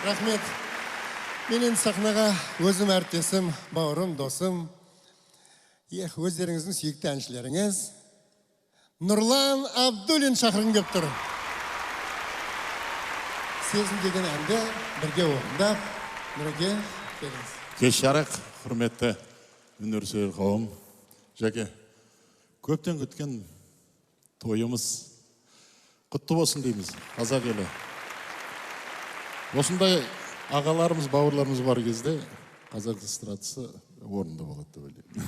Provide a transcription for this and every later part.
Рахмет. Менен сахнаға өзім әріптесім, бауырым, досым, өздеріңіздің сүйікті әншілеріңіз Нұрлан Абдуллин шақырғым келіп тұр. Сезім деген әнді бірге орындап, Нұреге келіңіз. Кеш жарық, құрметті өнерсүйер қауым. Жәке, көптен күткен тойымыз құтты болсын дейміз, қазақ елі. Осындай ағаларымыз, бауырларымыз бар кезде қазақ эстрадасы орынды болады деп ойлаймын.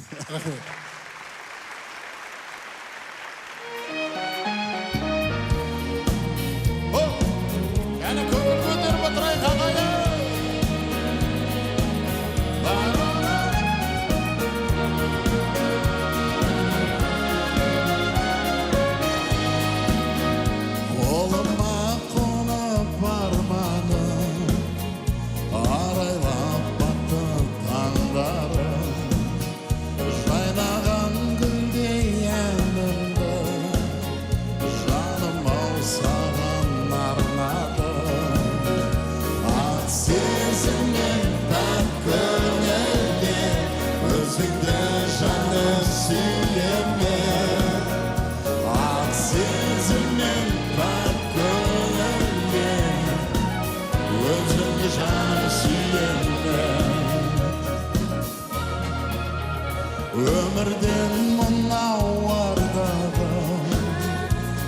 Өмірден мынау ардағым,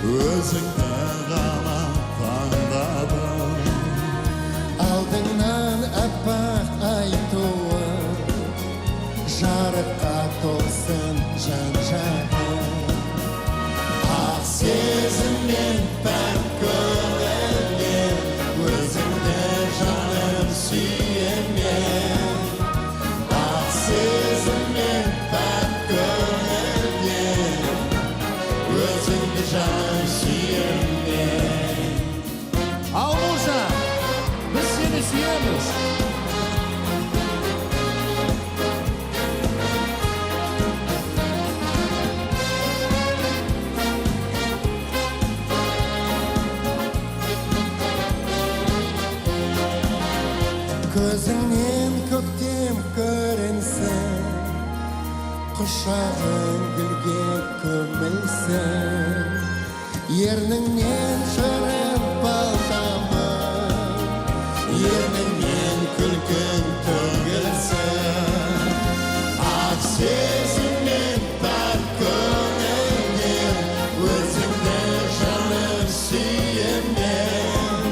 өзіңді ғана таңдадым. Алдыңнан аппақ ай туып, жарыққа толсын жан-жағым. Ақ сезіммен пәк көңілмен, өзіңді жаным сүйемін. Ақ сезіммен пәк көңілмен, өзіңді жаным сүйемін. Ал Мұрша, біз сені сүйеміз. Көзіңнен көктем көрінсін, құшағың гүлге көмілсін. Ерніңнен жырым балтамын, ерніңнен күлкің төгілсін. Ақ сезіммен пәк көңілмен, өзіңді жаным сүйемін.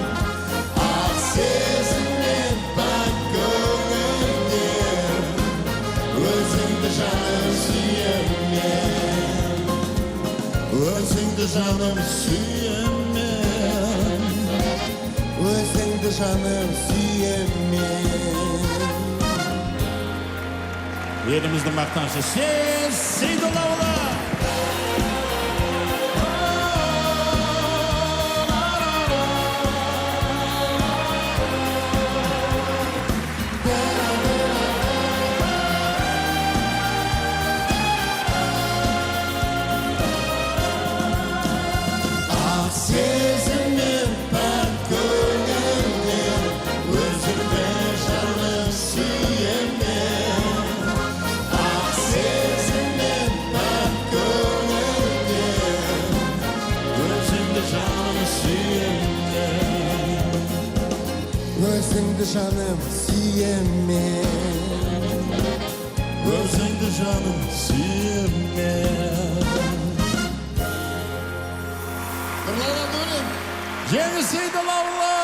Ақ сезіммен пәк көңілмен, өзіңді жаным сүйемін. Өзіңді жаным сүйемін. Өзіңді жаным сүйемін. Еліміздің мақтанышы Сейдоллаұлы. Сезіммен пәк көңілмен, өзіңді жаным сүйемін. Ақ сезіммен пәк көңілмен, Өзіңді жаным сүйемін. өзіңді жаным сүйемін. Өзіңді жаным сүйемін. Нұрлан Абдуллин. Жеңіс Сейдоллаұлы.